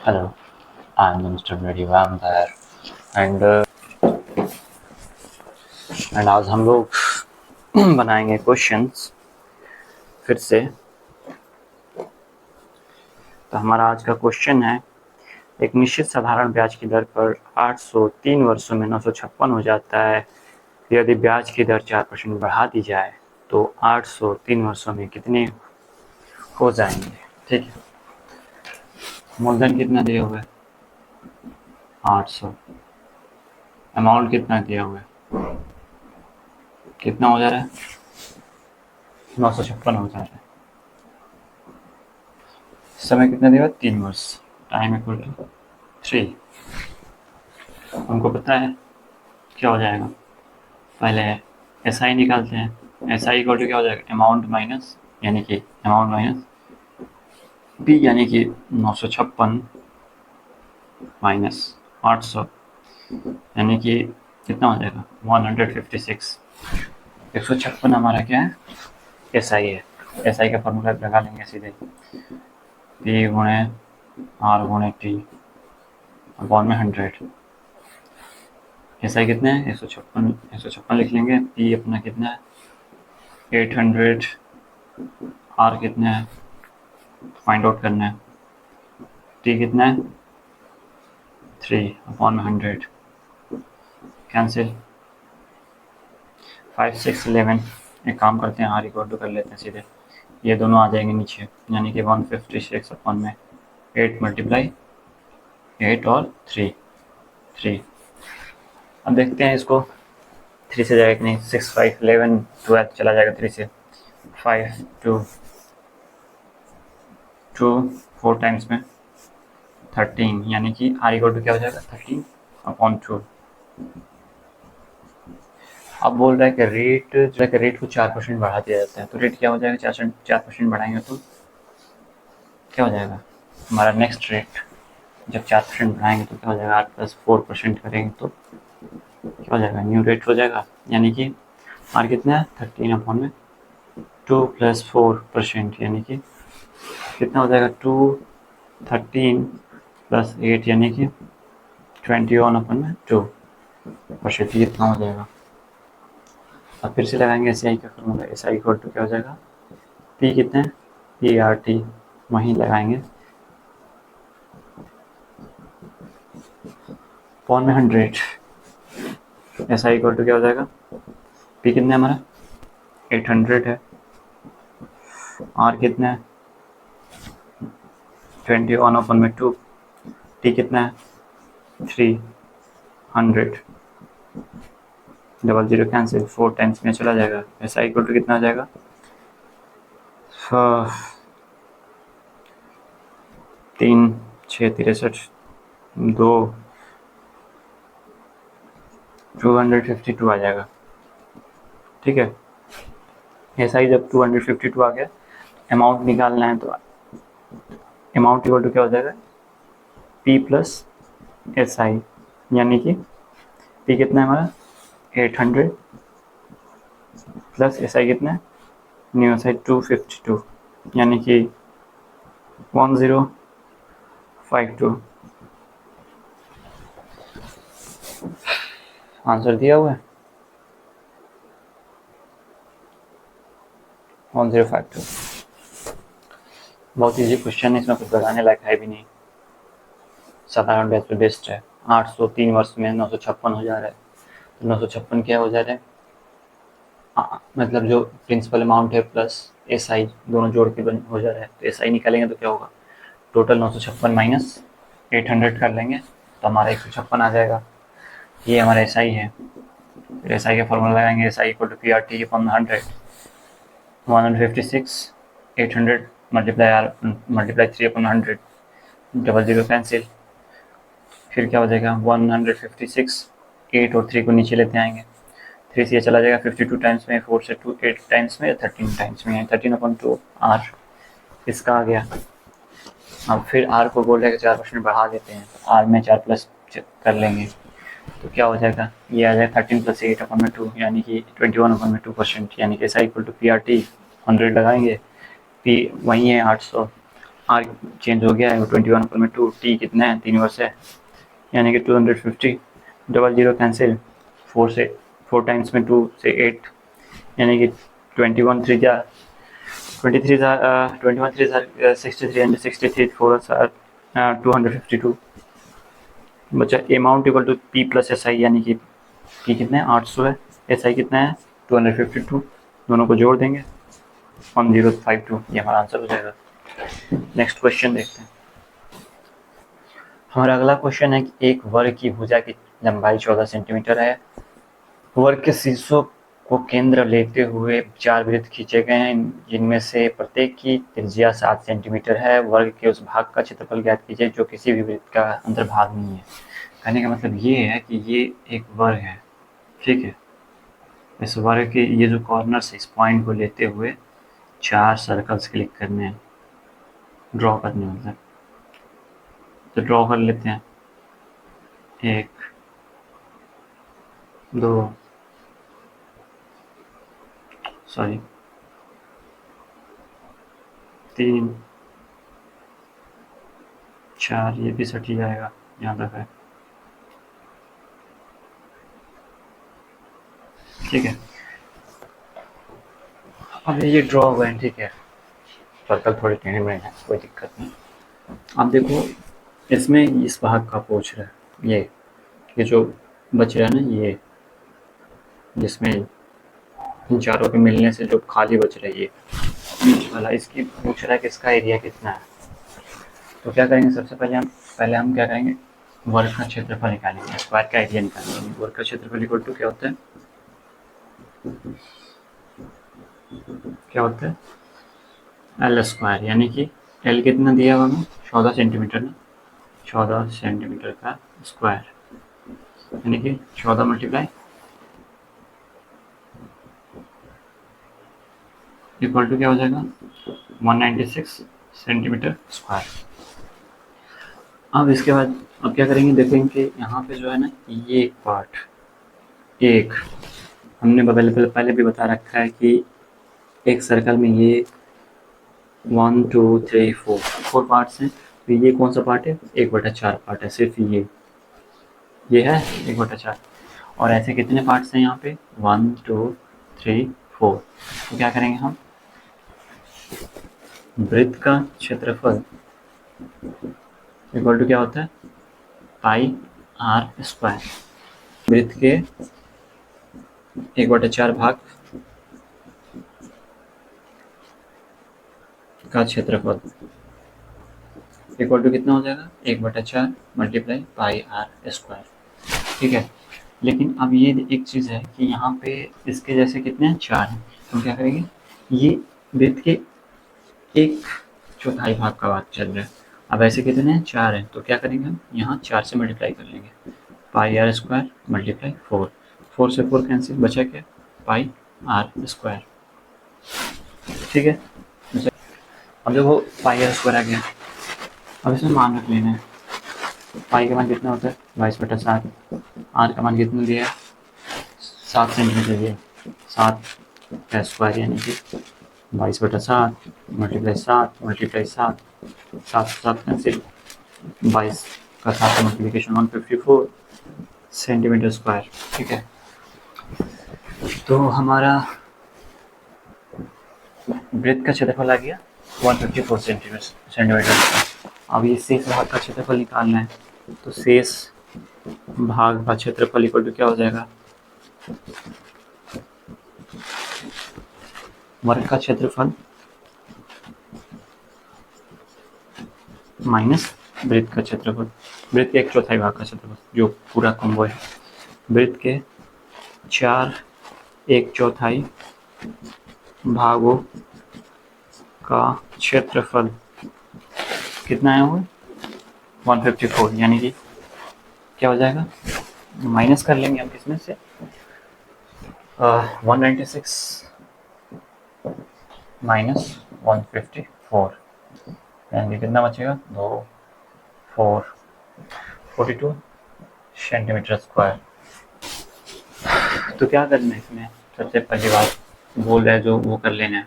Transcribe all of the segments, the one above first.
Hello, I'm Mr. Brady Vampire and आज हम लोग बनाएंगे क्वेश्चंस फिर से। तो हमारा आज का क्वेश्चन है, एक निश्चित साधारण ब्याज की दर पर 803 वर्षों में 956 हो जाता है। यदि ब्याज की दर 4% बढ़ा दी जाए तो 803 वर्षों में कितने हो जाएंगे। ठीक है, मूलधन कितना दिया हुआ है 800, अमाउंट कितना दिया हुआ है, कितना हो जा रहा है 956 हो जा रहा है। समय कितना दिया हुआ 3 वर्ष, टाइम इक्वल टू 3। हमको पता है क्या हो जाएगा, पहले एस आई निकालते हैं। एस आई इक्वल टू क्या हो जाएगा, अमाउंट माइनस पी यानी कि 956 माइनस 800 यानी कि कितना हो जाएगा 156। 156 हमारा क्या है, एस आई है। एस आई का फॉर्मूला लगा लेंगे सीधे, पी गुणे आर गुणे टी अपॉन में 100। एस आई कितने हैं 156 लिख लेंगे। पी अपना कितना है 800, आर कितना है फाइंड आउट करना है, टी कितना है 3 अपॉन में 100, कैंसिल 5 6 11। एक काम करते हैं, आर इक्वल टू कर लेते हैं सीधे, ये दोनों आ जाएंगे नीचे, यानी कि 156 अपॉन में 8 मल्टीप्लाई 8 और 3। अब देखते हैं इसको 3 से जाएगा कि नहीं। 6 5 11 12 चला जाएगा 3 से, 5 2 4 टाइम्स में 13, यानी कि आर इक्वल टू क्या हो जाएगा 13 अपॉन 2। अब बोल रहा है कि रेट को 4% बढ़ा दिया जाता है, तो रेट क्या हो जाएगा 4% बढ़ाएंगे तो क्या हो जाएगा हमारा नेक्स्ट रेट। जब 4% बढ़ाएंगे तो क्या हो जाएगा, 8+4% करेंगे तो क्या हो जाएगा, न्यू रेट हो जाएगा। यानी कि आर कितना है 13 अपॉन में 2 + 4%, यानी कि कितना हो जाएगा 2 13 + 8 यानी कि 21 अपॉन में 2%, कितना हो जाएगा। अब फिर से लगाएंगे एस आई का formula, S I equal to क्या हो जाएगा, पी कितना है पी आर टी, वहीं लगाएंगे अपॉन में 100। एस आई इक्वल टू क्या हो जाएगा, पी कितना है हमारा 800 है, आर कितना है 21 अपॉन में 2, टी कितना है 300, डबल जीरो कैंसिल, 4 टाइम्स में चला जाएगा। एस आई इक्वल टू कितना हो जाएगा 3 6 63 2 252 आ जाएगा। ठीक है, एस आई जब 252 आ गया, अमाउंट निकालना है तो अमाउंट इक्वल टू क्या हो जाएगा पी प्लस एस आई, यानी कि पी कितना है हमारा 800 प्लस एस आई कितना है न्यू एस आई 252, यानी कि 1052। आंसर दिया हुआ है 1052। बहुत इजी क्वेश्चन है, इसमें कुछ बताने लायक है भी नहीं, साधारण ब्याज पे बेस्ड है। 803 वर्ष में 956 हो जा रहा है, तो 956 क्या हो जा रहा है, मतलब जो प्रिंसिपल अमाउंट है प्लस एस आई दोनों जोड़ के हो जा रहा है। तो एस आई निकालेंगे तो क्या होगा, टोटल 956 माइनस 800 कर लेंगे तो हमारा 156 आ जाएगा। ये हमारा एस आई है। फिर एस आई का फॉर्मूला लगाएंगे, S I equal to P R T upon 100, 156 800 multiply 3 upon 100, double zero cancel, फिर क्या हो जाएगा 156, 8 और 3 को नीचे लेते आएंगे, 3 से ये चला जाएगा 52 टाइम्स में, 4 से 2 8 टाइम्स में, 13 टाइम्स में, 13/2 आर इसका आ गया। अब फिर आर को बोल रहे 4% बढ़ा देते हैं, तो आर में 4 प्लस कर लेंगे तो क्या हो जाएगा, ये आ जाएगा 13 + 8/2 यानी कि 21/2%, यानी कि S I equal to P R T 100 लगाएंगे, पी वही है 800, आर चेंज हो गया है, 21/2, टी कितना है 3 वर्ष है, यानी कि 250, डबल जीरो कैंसिल, 4 टाइम्स में 2 से 8, यानी कि 21 3 जा 21 3 63 एंड 63 4 252 बचा। Amount equal to P plus S I, यानी कि पी कितना है 800 है, एस आई कितना है 252, दोनों को जोड़ देंगे 1052, ये हमारा आंसर हो जाएगा। नेक्स्ट क्वेश्चन देखते हैं। हमारा अगला क्वेश्चन है कि एक वर्ग की भुजा की लंबाई 14 सेंटीमीटर है, वर्ग के शीर्षों को केंद्र लेते हुए 4 वृत्त खींचे गए हैं, जिनमें से प्रत्येक की त्रिज्या 7 सेंटीमीटर है, वर्ग के उस भाग का क्षेत्रफल ज्ञात कीजिए जो किसी भी वृत्त का अंतर्भाग नहीं है। कहने का मतलब ये है कि ये एक वर्ग है, ठीक है, इस वर्ग के ये जो कॉर्नर्स है इस पॉइंट को लेते हुए 4 सर्कल्स क्लिक करने हैं, ड्रॉ करने मतलब, तो ड्रॉ कर लेते हैं। 1 2 3 4, ये भी सट ही जाएगा यहाँ तक है, ठीक है। अब ये ड्रॉ हुए हैं, ठीक है, सर्कल थोड़े टेढ़े मेढ़े हैं, कोई दिक्कत नहीं। अब देखो इसमें इस भाग का पूछ रहा है, ये जो बच रहा है ना, ये जिसमें इन चारों के मिलने से जो खाली बच रहा है ये बीच वाला, इसकी पूछ रहा है कि इसका एरिया कितना है। तो क्या करेंगे, सबसे पहले हम क्या करेंगे, वर्ग का क्षेत्रफल निकालेंगे, स्क्वायर का एरिया निकालेंगे। वर्ग का क्षेत्रफल इक्वल टू क्या होता है, एल स्क्वायर, यानी कि एल कितना दिया हुआ हमें 14 सेंटीमीटर ना, 14 सेंटीमीटर का स्क्वायर, यानी कि 14 मल्टीप्लाई इक्वल टू क्या हो जाएगा 196 सेंटीमीटर स्क्वायर। अब इसके बाद अब क्या करेंगे, देखेंगे कि यहाँ पे जो है ना, ये एक पार्ट, एक हमने पहले भी बता रखा है कि एक सर्कल में ये 1 2 3 4 पार्ट्स हैं, तो ये कौन सा पार्ट है, 1/4 पार्ट है, सिर्फ ये है 1/4, और ऐसे कितने पार्ट्स हैं यहाँ पे 1 2 3 4। तो क्या करेंगे हम, वृत्त का क्षेत्रफल इक्वल टू क्या होता है पाई आर स्क्वायर, वृत्त के 1/4 भाग का क्षेत्रफल इक्वल टू कितना हो जाएगा 1/4 मल्टीप्लाई पाई आर स्क्वायर, ठीक है। लेकिन अब ये एक चीज़ है कि यहाँ पे इसके जैसे कितने हैं 4 हैं, तो हम क्या करेंगे, ये वृत्त के 1/4 भाग का बात चल रहा है, अब ऐसे कितने हैं 4 हैं, तो क्या करेंगे हम यहाँ 4 से मल्टीप्लाई कर लेंगे, पाई आर स्क्वायर मल्टीप्लाई 4 से 4 कैंसिल, बचा क्या पाई आर स्क्वायर, ठीक है। अब देखो पाई आर स्क्वायर आ गया, अब इसमें मान रख लेना है, पाई का मान कितना होता है 22/7, आर का मान कितना दिया है 7 सेंटीमीटर दिया, 7 का स्क्वायर यानी कि 22/7 मल्टीप्लाई 7 7 कैंसिल, 22 का 7 का मल्टीप्लिकेशन 154 सेंटीमीटर स्क्वायर, ठीक है। तो हमारा वृत्त का क्षेत्रफल आ गया 154 सेंटीमीटर। अब ये शेष भाग का क्षेत्रफल निकालना है, तो शेष भाग का क्षेत्रफल इक्वल टू क्या हो जाएगा, वर्ग का क्षेत्रफल माइनस वृत्त का क्षेत्रफल, वृत्त के 1/4 भाग का क्षेत्रफल जो पूरा कॉम्बो है, वृत्त के 4 1/4 भागों का क्षेत्रफल कितना आया हुआ 154, यानी कि क्या हो जाएगा, माइनस कर लेंगे हम किसमें से 196 माइनस 154, यानी कितना बचेगा 42 सेंटीमीटर स्क्वायर। तो क्या करना है इसमें, सबसे पहली बात बोल रहा है जो वो कर लेना है,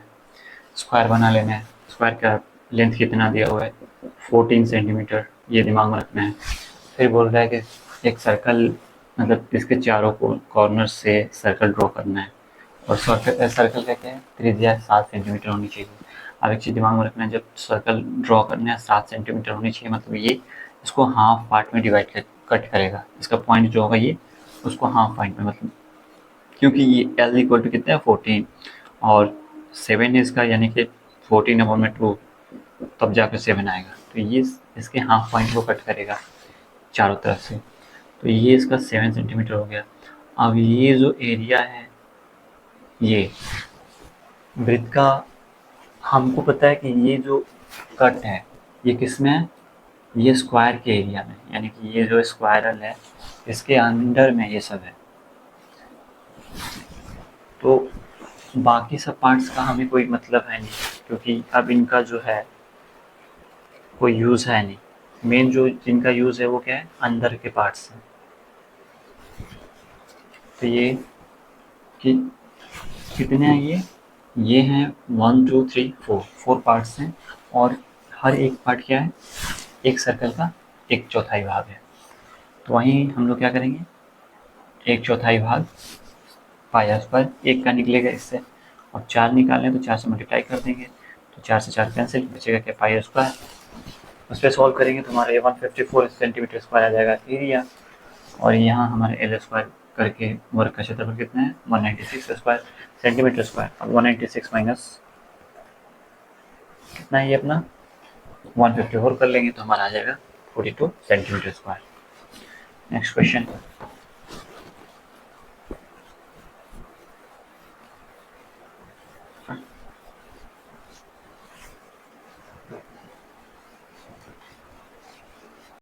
स्क्वायर बना लेना है। स्क्वायर क्या लेंथ कितना दिया हुआ है 14 सेंटीमीटर, ये दिमाग में रखना है। फिर बोल रहा है कि एक सर्कल मतलब इसके चारों कॉर्नर से सर्कल ड्रॉ करना है और सर्कल का क्या है त्रिज्या 7 सेंटीमीटर होनी चाहिए। अब एक चीज़ दिमाग में रखना है, जब सर्कल ड्रॉ करना है 7 सेंटीमीटर होनी चाहिए, मतलब ये इसको हाफ पार्ट में डिवाइड कट करेगा, इसका पॉइंट जो होगा ये उसको हाफ पॉइंट में, मतलब क्योंकि ये L इक्वल टू कितना है 14 और 7 है इसका, यानी कि 14/2 तब जाकर 7 आएगा, तो ये इसके हाफ पॉइंट को कट करेगा चारों तरफ से। तो ये इसका 7 सेंटीमीटर हो गया। अब ये जो एरिया है ये वृत्त का, हमको पता है कि ये जो कट है ये किस में है, ये स्क्वायर के एरिया में, यानी कि ये जो स्क्वायरल है इसके अंदर में ये सब है। तो बाकी सब पार्ट्स का हमें कोई मतलब है नहीं, क्योंकि अब इनका जो है कोई यूज़ है नहीं। मेन जो जिनका यूज़ है वो क्या है, अंदर के पार्ट्स हैं। तो ये कि कितने हैं ये हैं 1 2 3 4 पार्ट्स हैं, और हर एक पार्ट क्या है, एक सर्कल का एक चौथाई भाग है। तो वहीं हम लोग क्या करेंगे, एक चौथाई भाग पाई आर स्क्वायर, एक का निकलेगा इससे, और 4 निकालें तो 4 से मल्टीप्लाई कर देंगे, तो 4 से 4 कैंसिल, बचेगा क्या पाई आर स्क्वायर। उस पर सॉल्व करेंगे तो हमारा 154 सेंटीमीटर स्क्वायर आ जाएगा एरिया, और यहाँ हमारे एल स्क्वायर करके वर्ग का क्षेत्रफल कितना है 196 स्क्वायर सेंटीमीटर स्क्वायर। अब 196 माइनस कितना है ये अपना 154 कर लेंगे तो हमारा आ जाएगा 42 सेंटीमीटर स्क्वायर। Next question,